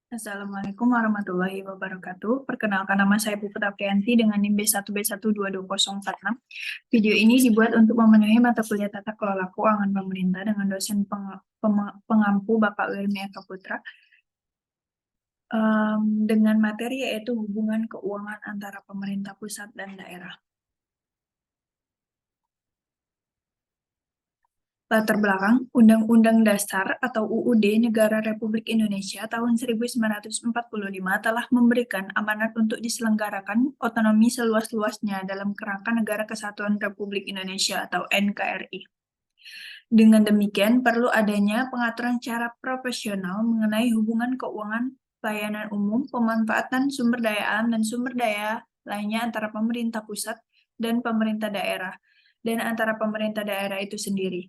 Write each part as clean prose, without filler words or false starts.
Assalamualaikum warahmatullahi wabarakatuh. Perkenalkan, nama saya Puput Aprianti dengan NIM B1B122046. Video ini dibuat untuk memenuhi mata kuliah Tata Kelola Keuangan Pemerintah dengan dosen pengampu Bapak Wilmi Eka Putra, dengan materi yaitu hubungan keuangan antara pemerintah pusat dan daerah. Latar belakang, Undang-Undang Dasar atau UUD Negara Republik Indonesia tahun 1945 telah memberikan amanat untuk diselenggarakan otonomi seluas-luasnya dalam kerangka Negara Kesatuan Republik Indonesia atau NKRI. Dengan demikian, perlu adanya pengaturan secara profesional mengenai hubungan keuangan, pelayanan umum, pemanfaatan sumber daya alam dan sumber daya lainnya antara pemerintah pusat dan pemerintah daerah, dan antara pemerintah daerah itu sendiri.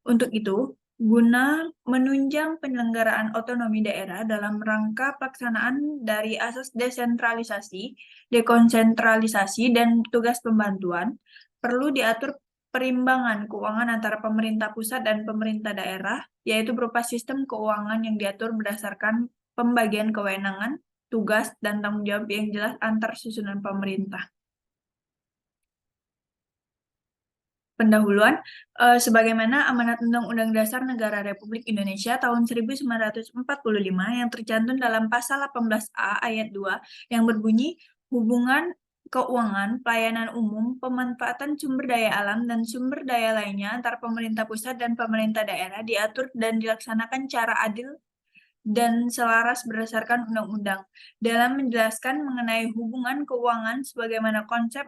Untuk itu, guna menunjang penyelenggaraan otonomi daerah dalam rangka pelaksanaan dari asas desentralisasi, dekonsentralisasi, dan tugas pembantuan, perlu diatur perimbangan keuangan antara pemerintah pusat dan pemerintah daerah, yaitu berupa sistem keuangan yang diatur berdasarkan pembagian kewenangan, tugas, dan tanggung jawab yang jelas antar susunan pemerintah. Pendahuluan, sebagaimana amanat Undang-Undang Dasar Negara Republik Indonesia tahun 1945 yang tercantum dalam pasal 18A ayat 2 yang berbunyi hubungan keuangan, pelayanan umum, pemanfaatan sumber daya alam, dan sumber daya lainnya antara pemerintah pusat dan pemerintah daerah diatur dan dilaksanakan secara adil dan selaras berdasarkan undang-undang. Dalam menjelaskan mengenai hubungan keuangan sebagaimana konsep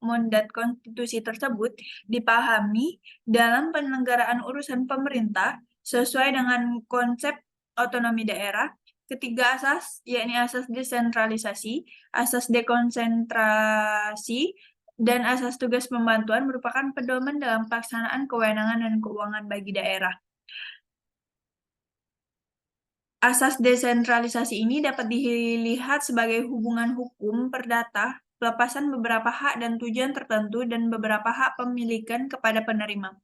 mandat konstitusi tersebut dipahami dalam penyelenggaraan urusan pemerintah sesuai dengan konsep otonomi daerah, ketiga asas, yakni asas desentralisasi, asas dekonsentrasi, dan asas tugas pembantuan merupakan pedoman dalam pelaksanaan kewenangan dan keuangan bagi daerah. Asas desentralisasi ini dapat dilihat sebagai hubungan hukum perdata, pelepasan beberapa hak dan tujuan tertentu, dan beberapa hak pemilikan kepada penerima.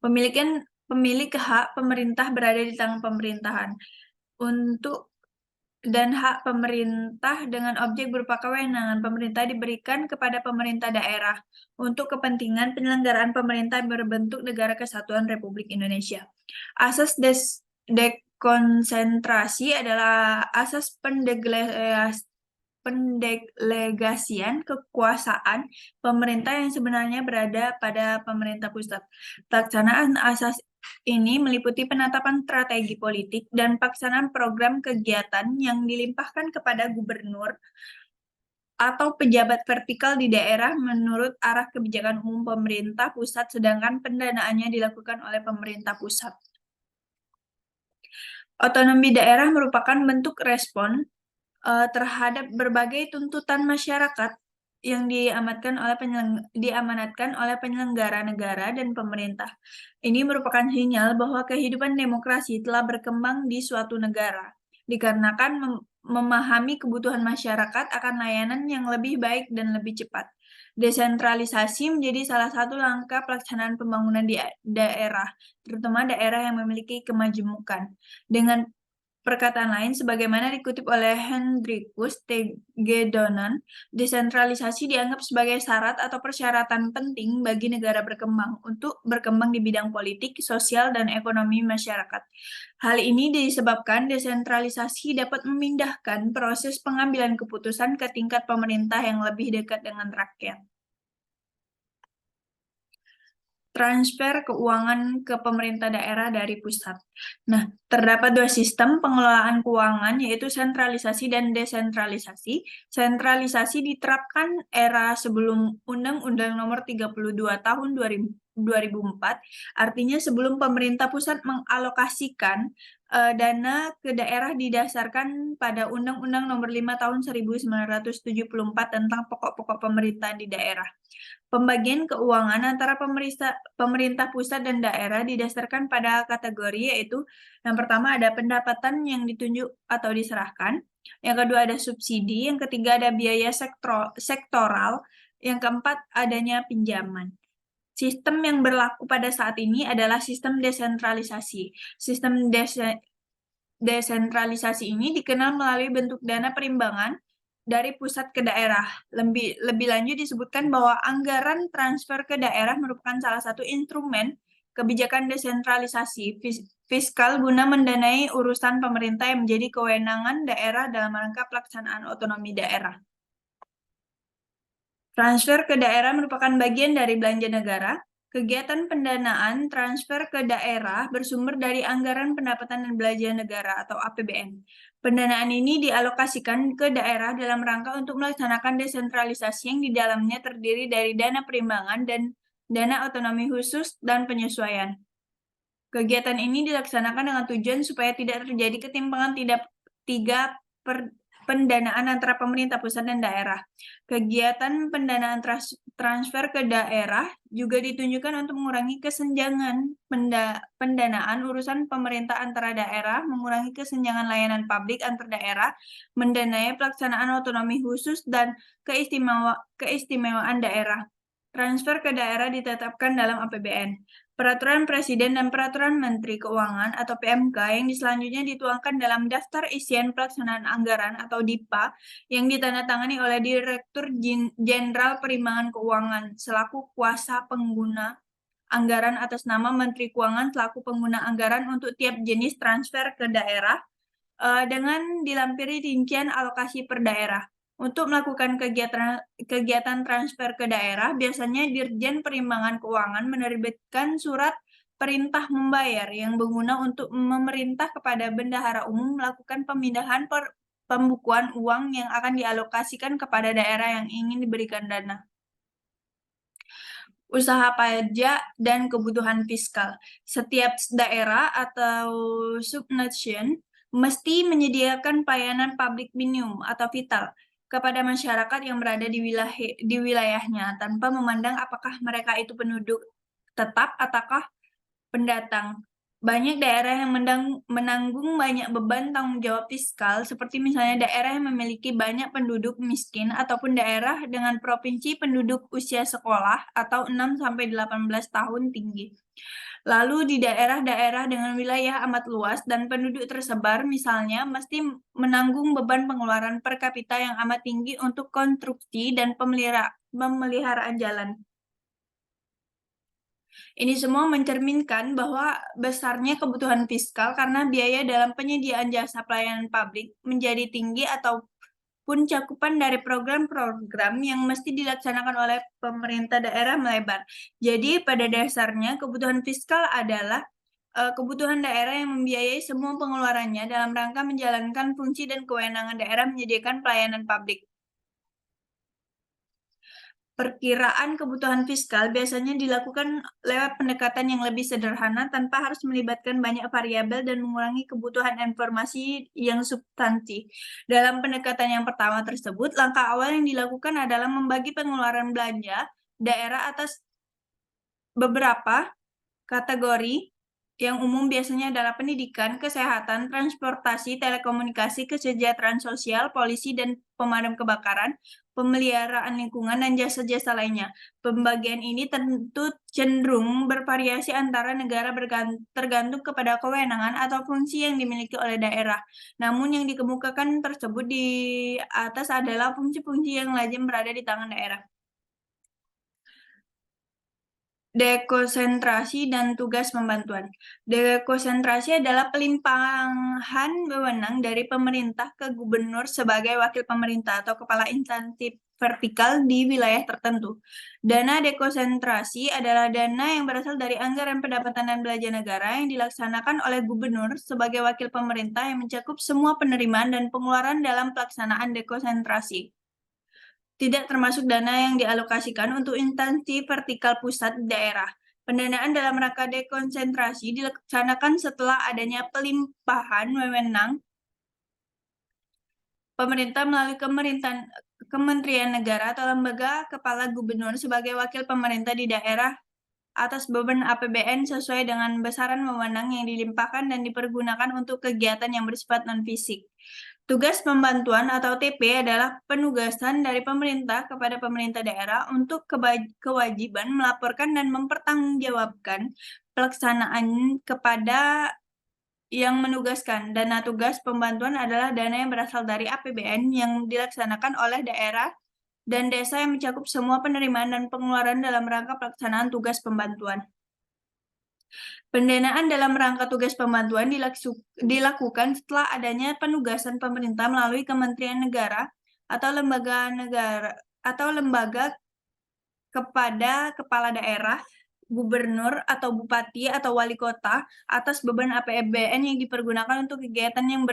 Pemilik hak pemerintah berada di tangan pemerintahan. Dan hak pemerintah dengan objek berupa kewenangan pemerintah diberikan kepada pemerintah daerah untuk kepentingan penyelenggaraan pemerintah berbentuk Negara Kesatuan Republik Indonesia. Asas dekonsentrasi adalah asas pendelegasian kekuasaan pemerintah yang sebenarnya berada pada pemerintah pusat. Pelaksanaan asas ini meliputi penetapan strategi politik dan pelaksanaan program kegiatan yang dilimpahkan kepada gubernur atau pejabat vertikal di daerah menurut arah kebijakan umum pemerintah pusat, sedangkan pendanaannya dilakukan oleh pemerintah pusat. Otonomi daerah merupakan bentuk respon terhadap berbagai tuntutan masyarakat yang diamanatkan oleh penyelenggara negara dan pemerintah. Ini merupakan sinyal bahwa kehidupan demokrasi telah berkembang di suatu negara, dikarenakan memahami kebutuhan masyarakat akan layanan yang lebih baik dan lebih cepat. Desentralisasi menjadi salah satu langkah pelaksanaan pembangunan di daerah, terutama daerah yang memiliki kemajemukan. Dengan perkataan lain, sebagaimana dikutip oleh Hendrikus Tegedonan, desentralisasi dianggap sebagai syarat atau persyaratan penting bagi negara berkembang untuk berkembang di bidang politik, sosial, dan ekonomi masyarakat. Hal ini disebabkan desentralisasi dapat memindahkan proses pengambilan keputusan ke tingkat pemerintah yang lebih dekat dengan rakyat. Transfer keuangan ke pemerintah daerah dari pusat. Nah, terdapat dua sistem pengelolaan keuangan, yaitu sentralisasi dan desentralisasi. Sentralisasi diterapkan era sebelum Undang-Undang Nomor 32 Tahun 2004, artinya sebelum pemerintah pusat mengalokasikan dana ke daerah didasarkan pada Undang-Undang Nomor 5 Tahun 1974 tentang pokok-pokok pemerintahan di daerah. Pembagian keuangan antara pemerintah pusat dan daerah didasarkan pada kategori, yaitu yang pertama ada pendapatan yang ditunjuk atau diserahkan, yang kedua ada subsidi, yang ketiga ada biaya sektoral, yang keempat adanya pinjaman. Sistem yang berlaku pada saat ini adalah sistem desentralisasi. desentralisasi ini dikenal melalui bentuk dana perimbangan dari pusat ke daerah. Lebih lanjut disebutkan bahwa anggaran transfer ke daerah merupakan salah satu instrumen kebijakan desentralisasi fiskal guna mendanai urusan pemerintah yang menjadi kewenangan daerah dalam rangka pelaksanaan otonomi daerah. Transfer ke daerah merupakan bagian dari belanja negara. Kegiatan pendanaan transfer ke daerah bersumber dari anggaran pendapatan dan belanja negara atau APBN. Pendanaan ini dialokasikan ke daerah dalam rangka untuk melaksanakan desentralisasi yang di dalamnya terdiri dari dana perimbangan dan dana otonomi khusus dan penyesuaian. Kegiatan ini dilaksanakan dengan tujuan supaya tidak terjadi ketimpangan pendanaan antara pemerintah pusat dan daerah. Kegiatan pendanaan transfer ke daerah juga ditunjukkan untuk mengurangi kesenjangan pendanaan urusan pemerintah antara daerah, mengurangi kesenjangan layanan publik antar daerah, mendanai pelaksanaan otonomi khusus dan keistimewaan daerah. Transfer ke daerah ditetapkan dalam APBN. Peraturan Presiden dan Peraturan Menteri Keuangan atau PMK yang selanjutnya dituangkan dalam Daftar Isian Pelaksanaan Anggaran atau DIPA yang ditandatangani oleh Direktur Jenderal Perimbangan Keuangan selaku kuasa pengguna anggaran atas nama Menteri Keuangan selaku pengguna anggaran untuk tiap jenis transfer ke daerah dengan dilampiri rincian alokasi per daerah. Untuk melakukan kegiatan transfer ke daerah, biasanya Dirjen Perimbangan Keuangan menerbitkan surat perintah membayar yang berguna untuk memerintah kepada bendahara umum melakukan pemindahan pembukuan uang yang akan dialokasikan kepada daerah yang ingin diberikan dana. Usaha pajak dan kebutuhan fiskal. Setiap daerah atau subnation mesti menyediakan pelayanan publik minimum atau vital kepada masyarakat yang berada di wilayahnya tanpa memandang apakah mereka itu penduduk tetap ataukah pendatang. Banyak daerah yang menanggung banyak beban tanggung jawab fiskal, seperti misalnya daerah yang memiliki banyak penduduk miskin ataupun daerah dengan provinsi penduduk usia sekolah atau 6-18 tahun tinggi. Lalu di daerah-daerah dengan wilayah amat luas dan penduduk tersebar misalnya mesti menanggung beban pengeluaran per kapita yang amat tinggi untuk konstruksi dan pemeliharaan jalan. Ini semua mencerminkan bahwa besarnya kebutuhan fiskal karena biaya dalam penyediaan jasa pelayanan publik menjadi tinggi ataupun cakupan dari program-program yang mesti dilaksanakan oleh pemerintah daerah melebar. Jadi pada dasarnya kebutuhan fiskal adalah kebutuhan daerah yang membiayai semua pengeluarannya dalam rangka menjalankan fungsi dan kewenangan daerah menyediakan pelayanan publik. Perkiraan kebutuhan fiskal biasanya dilakukan lewat pendekatan yang lebih sederhana tanpa harus melibatkan banyak variabel dan mengurangi kebutuhan informasi yang substansi. Dalam pendekatan yang pertama tersebut, langkah awal yang dilakukan adalah membagi pengeluaran belanja daerah atas beberapa kategori yang umum biasanya adalah pendidikan, kesehatan, transportasi, telekomunikasi, kesejahteraan sosial, polisi dan pemadam kebakaran, pemeliharaan lingkungan, dan jasa-jasa lainnya. Pembagian ini tentu cenderung bervariasi antara negara tergantung kepada kewenangan atau fungsi yang dimiliki oleh daerah. Namun yang dikemukakan tersebut di atas adalah fungsi-fungsi yang lazim berada di tangan daerah. Dekonsentrasi dan tugas pembantuan. Dekonsentrasi adalah pelimpahan wewenang dari pemerintah ke gubernur sebagai wakil pemerintah atau kepala instansi vertikal di wilayah tertentu. Dana dekonsentrasi adalah dana yang berasal dari anggaran pendapatan dan belanja negara yang dilaksanakan oleh gubernur sebagai wakil pemerintah yang mencakup semua penerimaan dan pengeluaran dalam pelaksanaan dekonsentrasi. Tidak termasuk dana yang dialokasikan untuk instansi vertikal pusat di daerah. Pendanaan dalam rangka dekonsentrasi dilaksanakan setelah adanya pelimpahan wewenang pemerintah melalui Kementerian Negara atau lembaga kepala gubernur sebagai wakil pemerintah di daerah atas beban APBN sesuai dengan besaran wewenang yang dilimpahkan dan dipergunakan untuk kegiatan yang bersifat non-fisik. Tugas pembantuan atau TP adalah penugasan dari pemerintah kepada pemerintah daerah untuk kewajiban melaporkan dan mempertanggungjawabkan pelaksanaan kepada yang menugaskan. Dana tugas pembantuan adalah dana yang berasal dari APBN yang dilaksanakan oleh daerah dan desa yang mencakup semua penerimaan dan pengeluaran dalam rangka pelaksanaan tugas pembantuan. Pendanaan dalam rangka tugas pembantuan dilakukan setelah adanya penugasan pemerintah melalui Kementerian Negara atau lembaga kepada kepala daerah, gubernur atau bupati atau wali kota atas beban APBN yang dipergunakan untuk kegiatan yang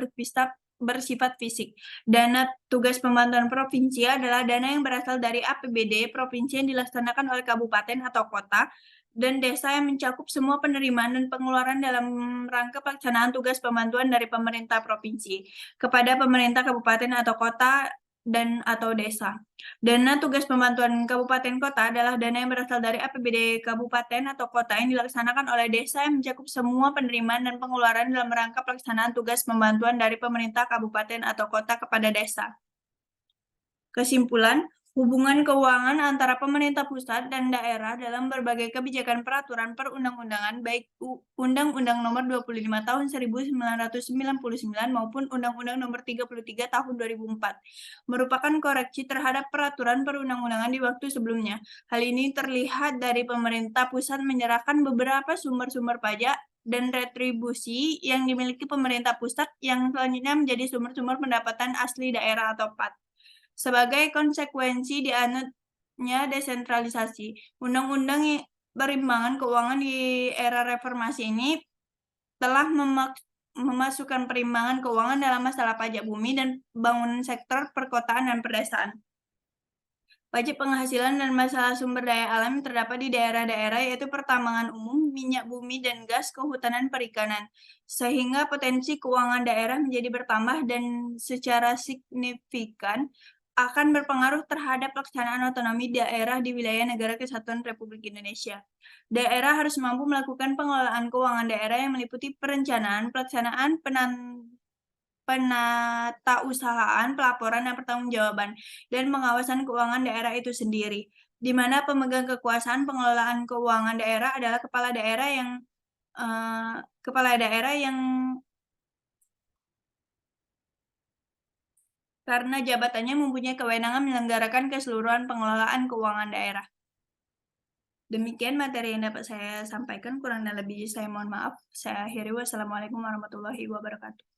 bersifat fisik. Dana tugas pembantuan provinsi adalah dana yang berasal dari APBD provinsi yang dilaksanakan oleh kabupaten atau kota dan desa yang mencakup semua penerimaan dan pengeluaran dalam rangka pelaksanaan tugas pembantuan dari pemerintah provinsi kepada pemerintah kabupaten atau kota dan atau desa. Dana tugas pembantuan kabupaten kota adalah dana yang berasal dari APBD kabupaten atau kota yang dilaksanakan oleh desa yang mencakup semua penerimaan dan pengeluaran dalam rangka pelaksanaan tugas pembantuan dari pemerintah kabupaten atau kota kepada desa. Kesimpulan, hubungan keuangan antara pemerintah pusat dan daerah dalam berbagai kebijakan peraturan perundang-undangan baik Undang-Undang Nomor 25 Tahun 1999 maupun Undang-Undang Nomor 33 Tahun 2004 merupakan koreksi terhadap peraturan perundang-undangan di waktu sebelumnya. Hal ini terlihat dari pemerintah pusat menyerahkan beberapa sumber-sumber pajak dan retribusi yang dimiliki pemerintah pusat yang selanjutnya menjadi sumber-sumber pendapatan asli daerah atau PAT. Sebagai konsekuensi dianutnya desentralisasi, Undang-Undang Perimbangan Keuangan di era reformasi ini telah memasukkan perimbangan keuangan dalam masalah pajak bumi dan bangunan sektor perkotaan dan pedesaan. Pajak penghasilan dan masalah sumber daya alam yang terdapat di daerah-daerah yaitu pertambangan umum, minyak bumi, dan gas, kehutanan, perikanan, sehingga potensi keuangan daerah menjadi bertambah dan secara signifikan akan berpengaruh terhadap pelaksanaan otonomi daerah di wilayah Negara Kesatuan Republik Indonesia. Daerah harus mampu melakukan pengelolaan keuangan daerah yang meliputi perencanaan, pelaksanaan, penatausahaan, pelaporan, dan pertanggungjawaban, dan pengawasan keuangan daerah itu sendiri, di mana pemegang kekuasaan pengelolaan keuangan daerah adalah kepala daerah yang karena jabatannya mempunyai kewenangan menyelenggarakan keseluruhan pengelolaan keuangan daerah. Demikian materi yang dapat saya sampaikan, kurang dan lebihnya saya mohon maaf. Saya akhiri, wassalamualaikum warahmatullahi wabarakatuh.